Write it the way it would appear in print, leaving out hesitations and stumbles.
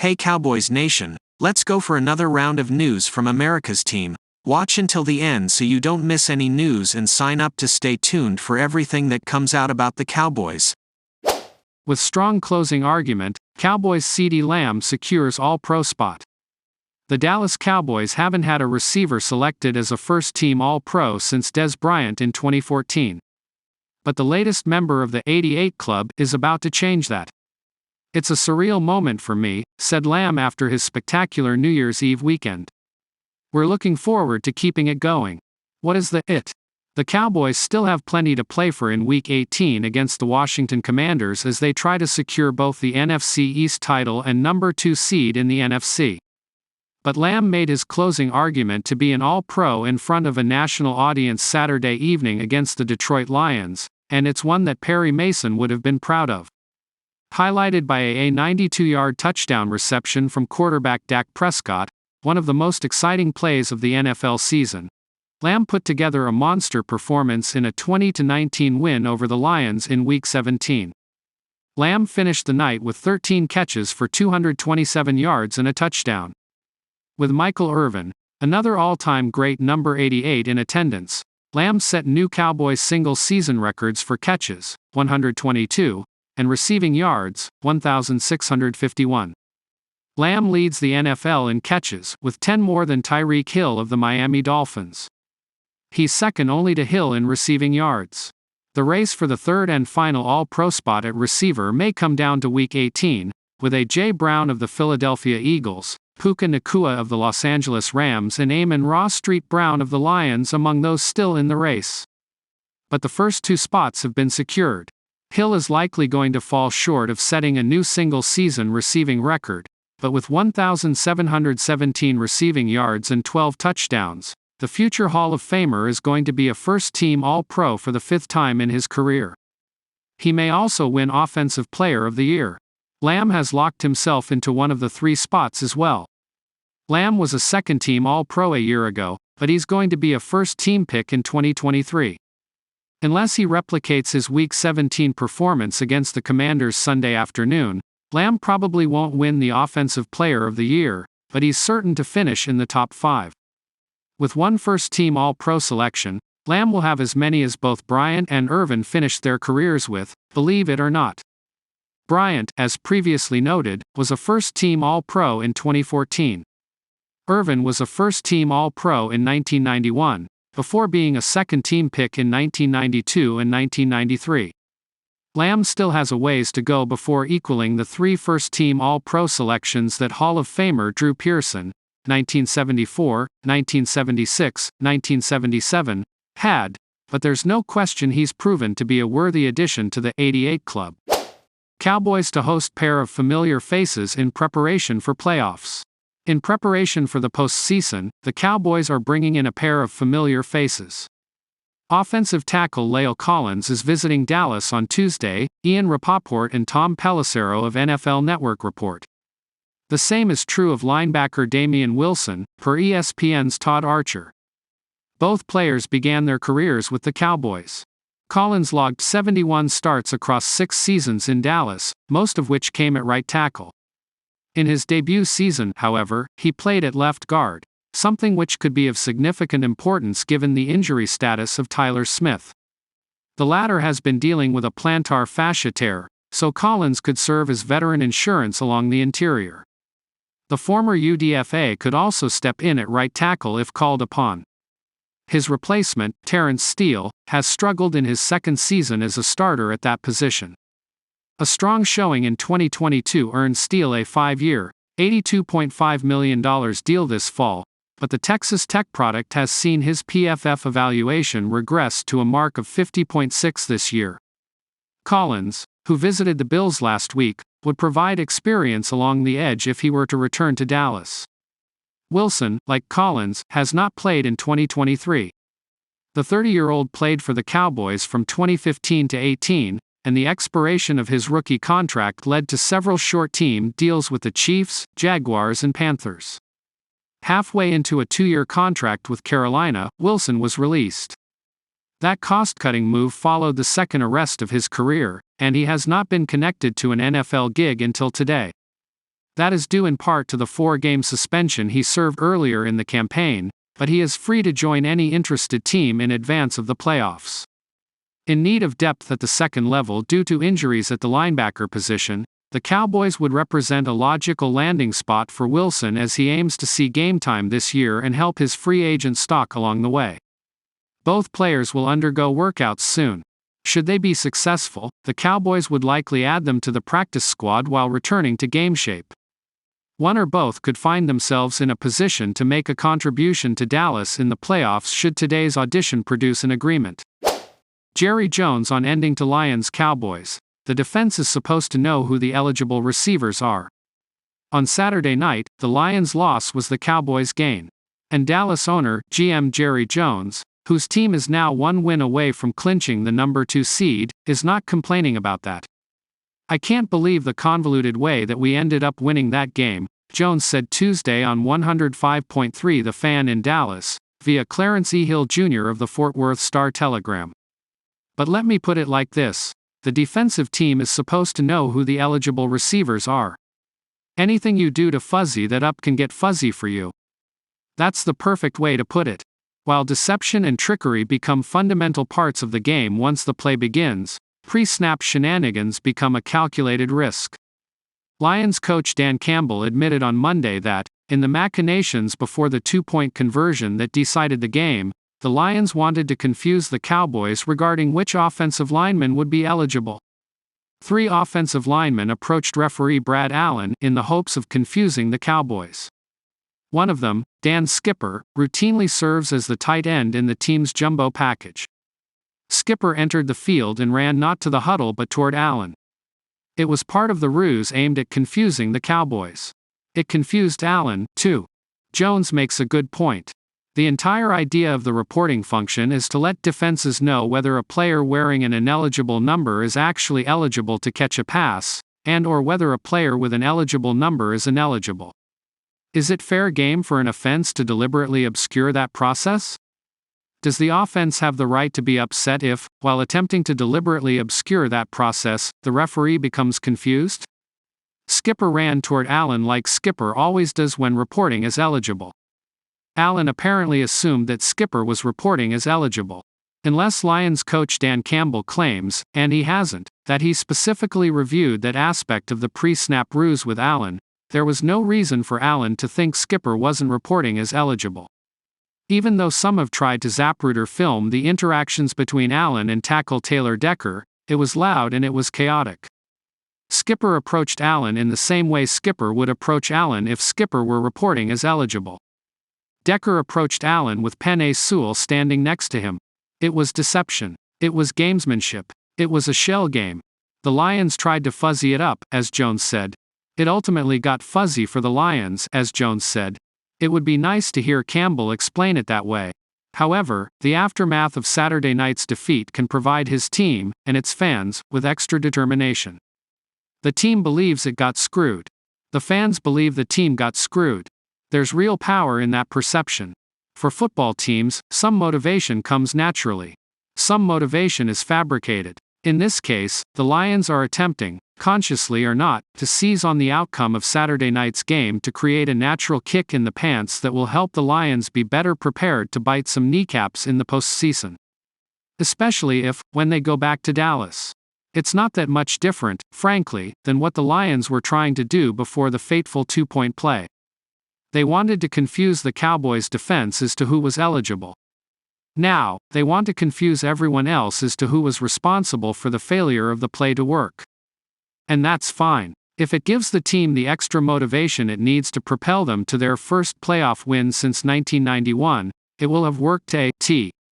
Hey Cowboys Nation, let's go for another round of news from America's team. Watch until the end so you don't miss any news and sign up to stay tuned for everything that comes out about the Cowboys. With strong closing argument, Cowboys CeeDee Lamb secures All-Pro spot. The Dallas Cowboys haven't had a receiver selected as a first-team All-Pro since Dez Bryant in 2014. But the latest member of the 88 Club is about to change that. "It's a surreal moment for me," said Lamb after his spectacular New Year's Eve weekend. "We're looking forward to keeping it going." What is the it? The Cowboys still have plenty to play for in Week 18 against the Washington Commanders as they try to secure both the NFC East title and number 2 seed in the NFC. But Lamb made his closing argument to be an All-Pro in front of a national audience Saturday evening against the Detroit Lions, and it's one that Perry Mason would have been proud of. Highlighted by a 92-yard touchdown reception from quarterback Dak Prescott, one of the most exciting plays of the NFL season, Lamb put together a monster performance in a 20-19 win over the Lions in Week 17. Lamb finished the night with 13 catches for 227 yards and a touchdown. With Michael Irvin, another all-time great number 88 in attendance, Lamb set new Cowboys single-season records for catches, 122, and receiving yards, 1,651. Lamb leads the NFL in catches, with 10 more than Tyreek Hill of the Miami Dolphins. He's second only to Hill in receiving yards. The race for the third and final All-Pro spot at receiver may come down to Week 18, with A.J. Brown of the Philadelphia Eagles, Puka Nacua of the Los Angeles Rams and Amon-Ra St. Brown of the Lions among those still in the race. But the first two spots have been secured. Hill is likely going to fall short of setting a new single-season receiving record, but with 1,717 receiving yards and 12 touchdowns, the future Hall of Famer is going to be a first-team All-Pro for the 5th time in his career. He may also win Offensive Player of the Year. Lamb has locked himself into one of the 3 spots as well. Lamb was a second-team All-Pro a year ago, but he's going to be a first-team pick in 2023. Unless he replicates his Week 17 performance against the Commanders Sunday afternoon, Lamb probably won't win the Offensive Player of the Year, but he's certain to finish in the top 5. With one first-team All-Pro selection, Lamb will have as many as both Bryant and Irvin finished their careers with, believe it or not. Bryant, as previously noted, was a first-team All-Pro in 2014. Irvin was a first-team All-Pro in 1991, before being a second-team pick in 1992 and 1993. Lamb still has a ways to go before equaling the 3 first-team All-Pro selections that Hall of Famer Drew Pearson, 1974, 1976, 1977, had, but there's no question he's proven to be a worthy addition to the 88 Club. Cowboys to host pair of familiar faces in preparation for playoffs. In preparation for the postseason, the Cowboys are bringing in a pair of familiar faces. Offensive tackle LAEL Collins is visiting Dallas on Tuesday, Ian Rapoport and Tom Pelissero of NFL Network report. The same is true of linebacker Damien Wilson, per ESPN's Todd Archer. Both players began their careers with the Cowboys. Collins logged 71 starts across 6 seasons in Dallas, most of which came at right tackle. In his debut season, however, he played at left guard, something which could be of significant importance given the injury status of Tyler Smith. The latter has been dealing with a plantar fascia tear, so Collins could serve as veteran insurance along the interior. The former UDFA could also step in at right tackle if called upon. His replacement, Terrence Steele, has struggled in his second season as a starter at that position. A strong showing in 2022 earned Steele a 5-year, $82.5 million deal this fall, but the Texas Tech product has seen his PFF evaluation regress to a mark of 50.6 this year. Collins, who visited the Bills last week, would provide experience along the edge if he were to return to Dallas. Wilson, like Collins, has not played in 2023. The 30-year-old played for the Cowboys from 2015 to 18, and the expiration of his rookie contract led to several short-team deals with the Chiefs, Jaguars and Panthers. Halfway into a 2-year contract with Carolina, Wilson was released. That cost-cutting move followed the second arrest of his career, and he has not been connected to an NFL gig until today. That is due in part to the 4-game suspension he served earlier in the campaign, but he is free to join any interested team in advance of the playoffs. In need of depth at the second level due to injuries at the linebacker position, the Cowboys would represent a logical landing spot for Wilson as he aims to see game time this year and help his free agent stock along the way. Both players will undergo workouts soon. Should they be successful, the Cowboys would likely add them to the practice squad while returning to game shape. One or both could find themselves in a position to make a contribution to Dallas in the playoffs should today's audition produce an agreement. Jerry Jones on ending to Lions-Cowboys. The defense is supposed to know who the eligible receivers are. On Saturday night, the Lions' loss was the Cowboys' gain. And Dallas owner, GM Jerry Jones, whose team is now one win away from clinching the number 2 seed, is not complaining about that. "I can't believe the convoluted way that we ended up winning that game," Jones said Tuesday on 105.3 The Fan in Dallas, via Clarence E. Hill Jr. of the Fort Worth Star-Telegram. "But let me put it like this. The defensive team is supposed to know who the eligible receivers are. Anything you do to fuzzy that up can get fuzzy for you. That's the perfect way to put it. While deception and trickery become fundamental parts of the game once the play begins, pre-snap shenanigans become a calculated risk." Lions coach Dan Campbell admitted on Monday that, in the machinations before the 2-point conversion that decided the game, the Lions wanted to confuse the Cowboys regarding which offensive linemen would be eligible. 3 offensive linemen approached referee Brad Allen in the hopes of confusing the Cowboys. One of them, Dan Skipper, routinely serves as the tight end in the team's jumbo package. Skipper entered the field and ran not to the huddle but toward Allen. It was part of the ruse aimed at confusing the Cowboys. It confused Allen, too. Jones makes a good point. The entire idea of the reporting function is to let defenses know whether a player wearing an ineligible number is actually eligible to catch a pass, and/or whether a player with an eligible number is ineligible. Is it fair game for an offense to deliberately obscure that process? Does the offense have the right to be upset if, while attempting to deliberately obscure that process, the referee becomes confused? Skipper ran toward Allen like Skipper always does when reporting as eligible. Allen apparently assumed that Skipper was reporting as eligible. Unless Lions coach Dan Campbell claims, and he hasn't, that he specifically reviewed that aspect of the pre-snap ruse with Allen, there was no reason for Allen to think Skipper wasn't reporting as eligible. Even though some have tried to Zapruder film the interactions between Allen and tackle Taylor Decker, it was loud and it was chaotic. Skipper approached Allen in the same way Skipper would approach Allen if Skipper were reporting as eligible. Decker approached Allen with Penei Sewell standing next to him. It was deception. It was gamesmanship. It was a shell game. The Lions tried to fuzzy it up, as Jones said. It ultimately got fuzzy for the Lions, as Jones said. It would be nice to hear Campbell explain it that way. However, the aftermath of Saturday night's defeat can provide his team, and its fans, with extra determination. The team believes it got screwed. The fans believe the team got screwed. There's real power in that perception. For football teams, some motivation comes naturally. Some motivation is fabricated. In this case, the Lions are attempting, consciously or not, to seize on the outcome of Saturday night's game to create a natural kick in the pants that will help the Lions be better prepared to bite some kneecaps in the postseason. Especially if, when they go back to Dallas. It's not that much different, frankly, than what the Lions were trying to do before the fateful 2-point play. They wanted to confuse the Cowboys' defense as to who was eligible. Now, they want to confuse everyone else as to who was responsible for the failure of the play to work. And that's fine. If it gives the team the extra motivation it needs to propel them to their first playoff win since 1991, it will have worked.